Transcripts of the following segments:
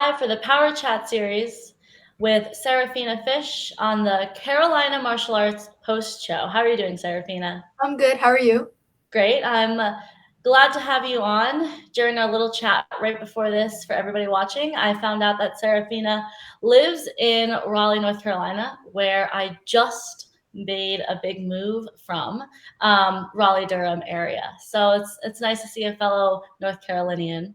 For the Power Chat series with Serafina Fish on the Carolina Martial Arts Post Show. How are you doing, Serafina? I'm good. How are you? Great. I'm glad to have you on. During our little chat right before this, for everybody watching, I found out that Serafina lives in Raleigh, North Carolina, where I just made a big move from, Raleigh Durham area. So it's nice to see a fellow North Carolinian.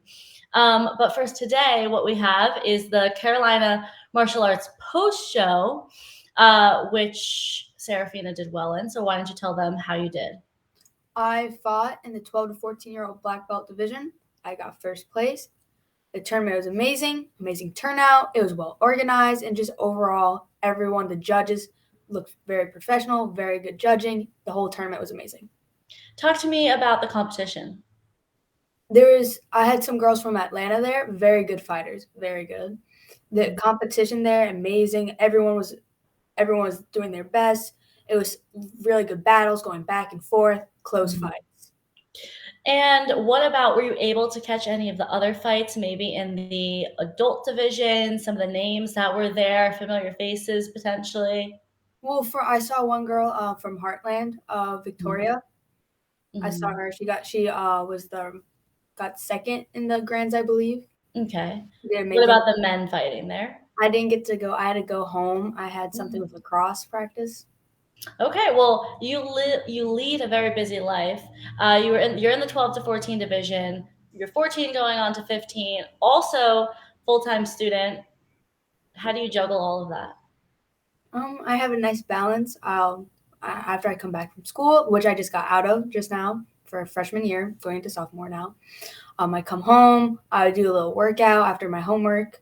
But first today, what we have is the Carolina Martial Arts Post Show, which Serafina did well in. So why don't you tell them how you did? I fought in the 12 to 14-year-old black belt division. I got first place. The tournament was amazing, amazing turnout. It was well organized, and just overall, everyone, the judges, looked very professional, very good judging. The whole tournament was amazing. Talk to me about the competition. I had some girls from Atlanta there, very good fighters, very good. The competition there, amazing. Everyone was doing their best. It was really good battles going back and forth, close Mhm. fights. And what about, were you able to catch any of the other fights, maybe in the adult division, some of the names that were there, familiar faces potentially? Well, for I saw one girl from Heartland, Mhm. Victoria. I saw Mhm. her. She was the got second in the grands, I believe. Okay. She did What amazing. about the men fighting there? I didn't get to go. I had to go home. I had something Mm. with lacrosse practice. Okay, well, you lead a very busy life. You're in the 12 to 14 division. You're 14 going on to 15. Also, full-time student. How do you juggle all of that? I have a nice balance. After I come back from school, which I just got out of just now for freshman year, going into sophomore now. I come home. I do a little workout after my homework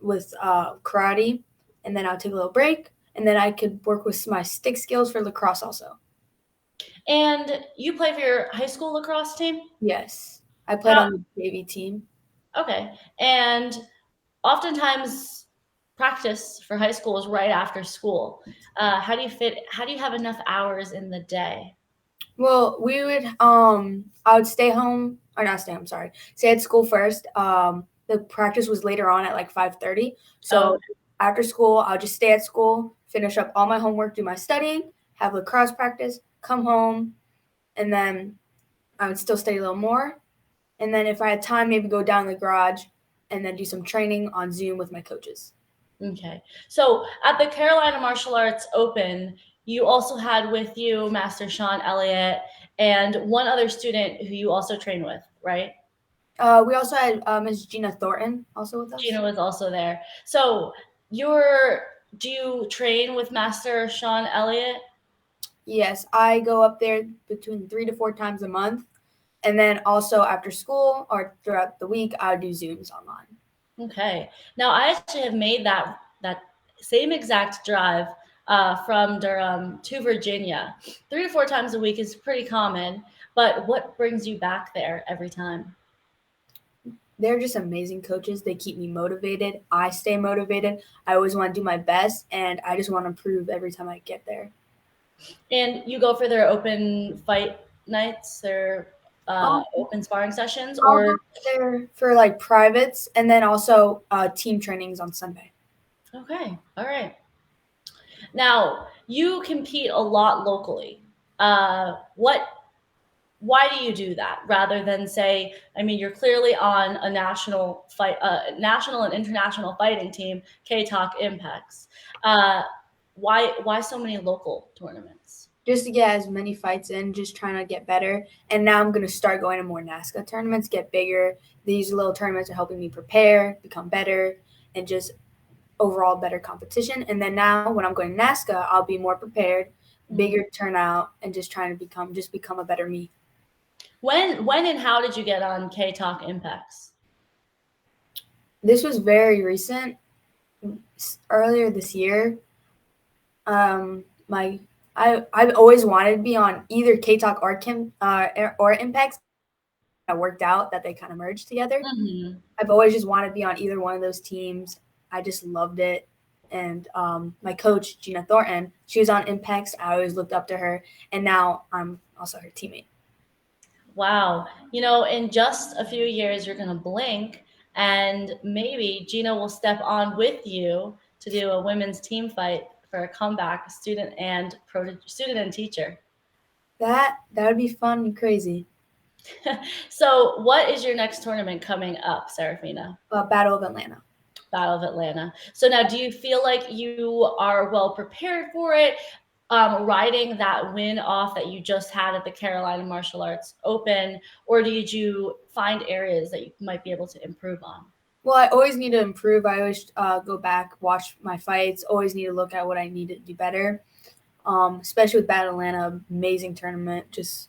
with karate, and then I'll take a little break, and then I could work with my stick skills for lacrosse also. And you play for your high school lacrosse team? Yes, I played How on the JV team. Okay. And oftentimes practice for high school is right after school. How do you have enough hours in the day? Well, I would stay home or not stay home, sorry. Stay at school first. The practice was later on at like 5:30. Oh, So after school, I'll just stay at school, finish up all my homework, do my studying, have lacrosse practice, come home, and then I would still study a little more. And then if I had time, maybe go down in the garage and then do some training on Zoom with my coaches. okay. So at the Carolina Martial Arts Open, you also had with you Master Sean Elliott and one other student who you also train with, right? We also had Ms. Gina Thornton also with us. Gina was also there. So you're do you train with Master Sean Elliott? Yes, I go up there between 3 to 4 times a month. And then also after school or throughout the week, I would do Zooms online. Okay. Now I actually have made that same exact drive from Durham to Virginia. 3 to 4 times a week is pretty common, but what brings you back there every time? They're just amazing coaches. They keep me motivated. I stay motivated. I always want to do my best, and I just want to improve every time I get there. And you go for their open fight nights, their Um, open sparring sessions, I'll go or there for like privates and then also team trainings on Sunday. okay, all right. Now you compete a lot locally. What why do you do that rather than say, I mean, you're clearly on a national and international fighting team, K-Talk Impacts. uh, why so many local tournaments? Just to get as many fights in, just trying to get better. And now I'm going to start going to more NASCA tournaments, get bigger. These little tournaments are helping me prepare, become better, and just overall better competition. And then now when I'm going to NASCA, I'll be more prepared, Mhm. bigger turnout, and just trying to become a better me. When and how did you get on K-Talk Impacts? This was very recent, earlier this year. My I've always wanted to be on either K Talk or Impacts. I worked out that they kind of merged together. Mhm. I've always just wanted to be on either one of those teams. I just loved it. And my coach, Gina Thornton, she was on Impacts. I always looked up to her. And now I'm also her teammate. Wow. In just a few years, you're going to blink and maybe Gina will step on with you to do a women's team fight for a comeback, student and teacher. That would be fun and crazy. So, what is your next tournament coming up, Serafina? Battle of Atlanta. Battle of Atlanta. So now, do you feel like you are well prepared for it? Riding that win off that you just had at the Carolina Martial Arts Open, or did you find areas that you might be able to improve on? Well, I always need to improve. I always go back, watch my fights. Always need to look at what I need to do better. Especially with Battle Atlanta, amazing tournament. Just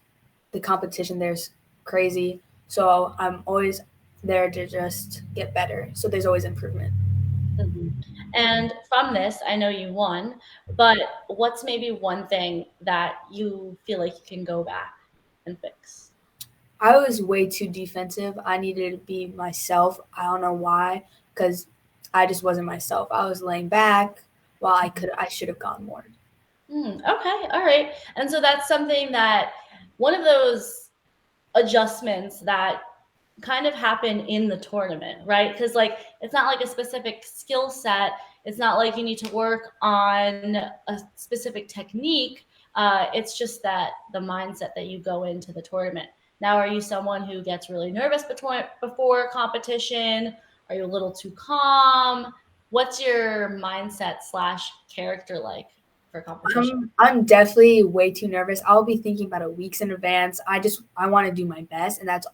the competition there's crazy. So I'm always there to just get better. So there's always improvement. Mhm. And from this, I know you won, but what's maybe one thing that you feel like you can go back and fix? I was way too defensive. I needed to be myself. I don't know why, because I just wasn't myself. I was laying back while I should have gone more. Okay, all right. And so that's something that one of those adjustments that kind of happen in the tournament, right? Because like it's not like a specific skill set. It's not like you need to work on a specific technique. It's just that the mindset that you go into the tournament. Now, are you someone who gets really nervous before competition? Are you a little too calm? What's your mindset slash character like for competition? I'm definitely way too nervous. I'll be thinking about it weeks in advance. I want to do my best, and that's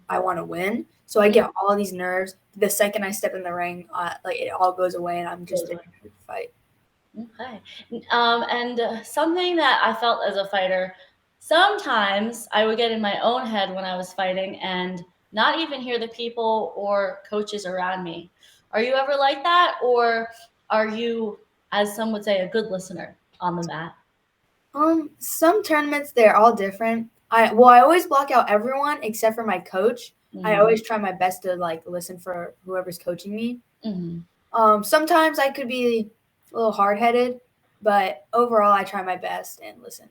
I want to win. So I get all these nerves. The second I step in the ring, like it all goes away, and I'm just ready to fight. Okay. And something that I felt as a fighter, sometimes I would get in my own head when I was fighting and not even hear the people or coaches around me. Are you ever like that? Or are you, as some would say, a good listener on the mat? Some tournaments they're all different. I always block out everyone except for my coach. I Mm-hmm. always try my best to like listen for whoever's coaching me. Mm-hmm. Sometimes I could be a little hard headed, but overall I try my best and listen.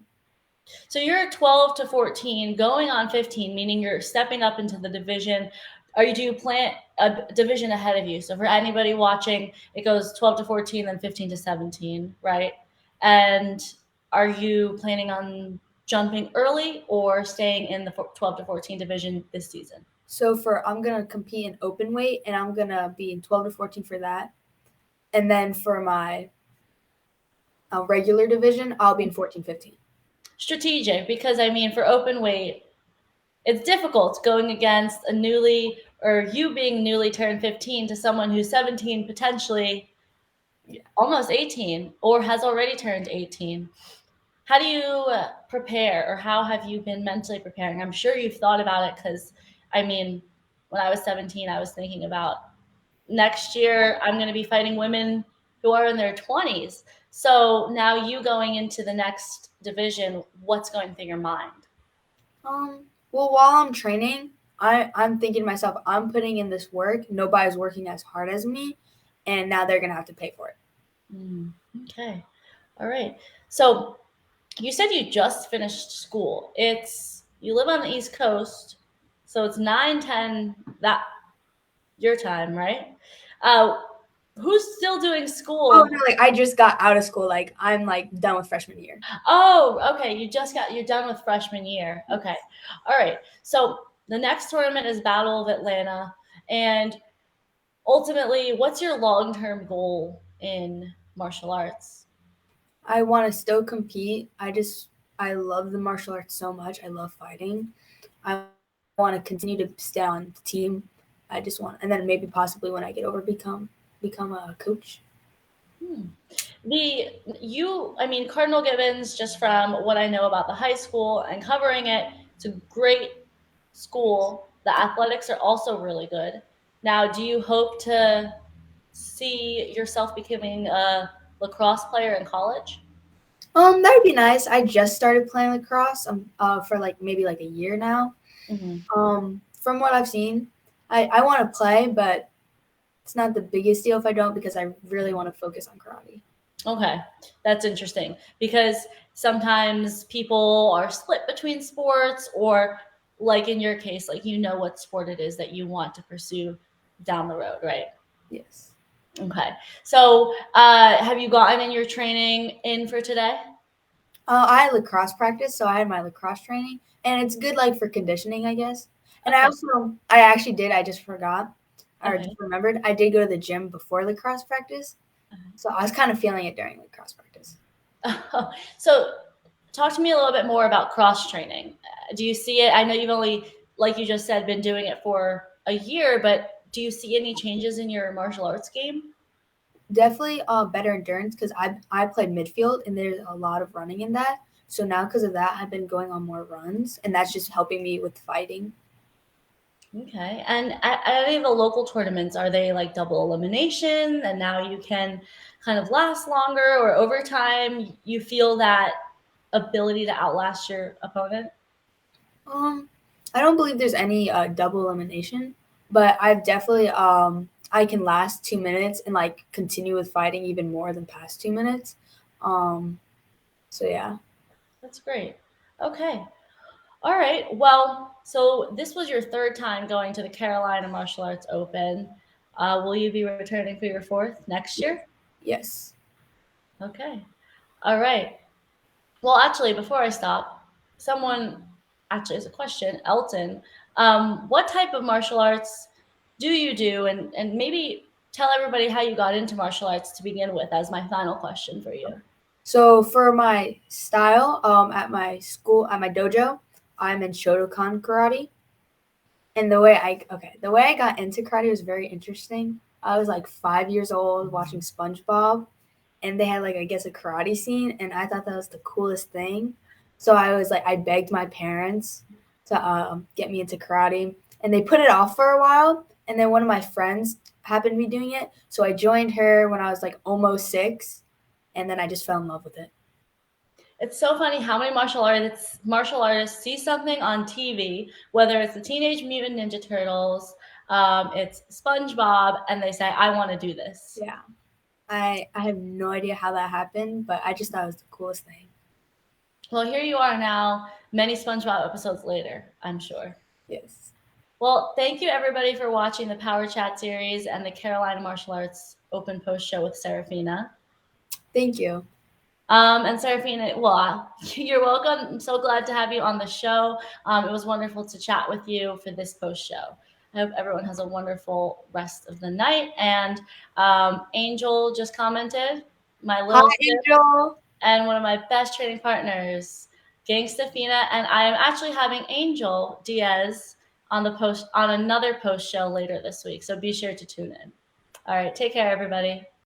So you're 12 to 14, going on 15, meaning you're stepping up into the division. Do you plan a division ahead of you? So for anybody watching, it goes 12 to 14, then 15 to 17, right? And are you planning on jumping early or staying in the 12 to 14 division this season? So for I'm gonna compete in open weight and I'm gonna be in 12 to 14 for that, and then for my regular division I'll be in 14-15. Strategic, because I mean, for open weight, it's difficult going against a newly or you being newly turned 15 to someone who's 17, potentially almost 18, or has already turned 18. How do you prepare, or how have you been mentally preparing? I'm sure you've thought about it because, I mean, when I was 17, I was thinking about next year, I'm going to be fighting women who are in their 20s. So now you going into the next division, what's going through your mind? Well, while I'm training, I'm thinking to myself, I'm putting in this work. Nobody's working as hard as me, and now they're gonna have to pay for it. Okay. All right. So you said you just finished school. You live on the East Coast, so it's 9, 10 that your time, right? Uh, who's still doing Oh school? no, like I just got out of school. Like I'm like done with freshman year. Oh, okay. You're done with freshman year. Okay. All right. So the next tournament is Battle of Atlanta. And ultimately, what's your long term goal in martial arts? I want to still compete. I love the martial arts so much. I love fighting. I want to continue to stay on the team. I just want, and then maybe possibly when I get over, become a coach. Hmm. I mean, Cardinal Gibbons, just from what I know about the high school and covering it, it's a great school. The athletics are also really good. Now, do you hope to see yourself becoming a lacrosse player in college? That would be nice. I just started playing lacrosse for like maybe like a year now. Mm-hmm. From what I've seen, I want to play, but it's not the biggest deal if I don't because I really want to focus on karate. Okay, that's interesting because sometimes people are split between sports, or like in your case, like you know what sport it is that you want to pursue down the road, right? Yes. Okay. So, have you gotten in your training in for today? I had lacrosse practice, so I had my lacrosse training, and it's good like for conditioning, I guess. And Okay. I actually did. I just forgot or Okay. just remembered. I did go to the gym before lacrosse practice, so I was kind of feeling it during lacrosse practice. So, talk to me a little bit more about cross training. Do you see it? I know you've only, like you just said, been doing it for a year, but do you see any changes in your martial arts game? Definitely better endurance because I played midfield and there's a lot of running in that. So now because of that, I've been going on more runs, and that's just helping me with fighting. Okay. And at any of the local tournaments, are they like double elimination and now you can kind of last longer, or over time you feel that ability to outlast your opponent? Um, I don't believe there's any double elimination, but I've definitely I can last 2 minutes and like continue with fighting even more than past 2 minutes. Um, so yeah. That's great. Okay. All right. Well, so this was your third time going to the Carolina Martial Arts Open. Will you be returning for your fourth next year? Yes. Okay. All right. Well, actually, before I stop, someone actually has a question. Elton, what type of martial arts do you do? And maybe tell everybody how you got into martial arts to begin with as my final question for you. So for my style, at my school, at my dojo, I'm in Shotokan karate. And the way I got into karate was very interesting. I was like 5 years old watching SpongeBob, and they had like I guess a karate scene, and I thought that was the coolest thing. So I was like, I begged my parents to get me into karate, and they put it off for a while. And then one of my friends happened to be doing it, so I joined her when I was like almost 6, and then I just fell in love with it. It's so funny how many martial artists see something on TV, whether it's the Teenage Mutant Ninja Turtles, it's SpongeBob, and they say, "I want to do this." Yeah, I have no idea how that happened, but I just thought it was the coolest thing. Well, here you are now, many SpongeBob episodes later, I'm sure. Yes. Well, thank you everybody for watching the Power Chat series and the Carolina Martial Arts Open Post Show with Serafina. Thank you. And Serafina, well, you're welcome. I'm so glad to have you on the show. It was wonderful to chat with you for this post show. I hope everyone has a wonderful rest of the night. And Angel just commented, my Hi, little sis Angel. and one of my best training partners, Gangsta Fina. And I am actually having Angel Diaz on another post show later this week. So be sure to tune in. All right, take care, everybody.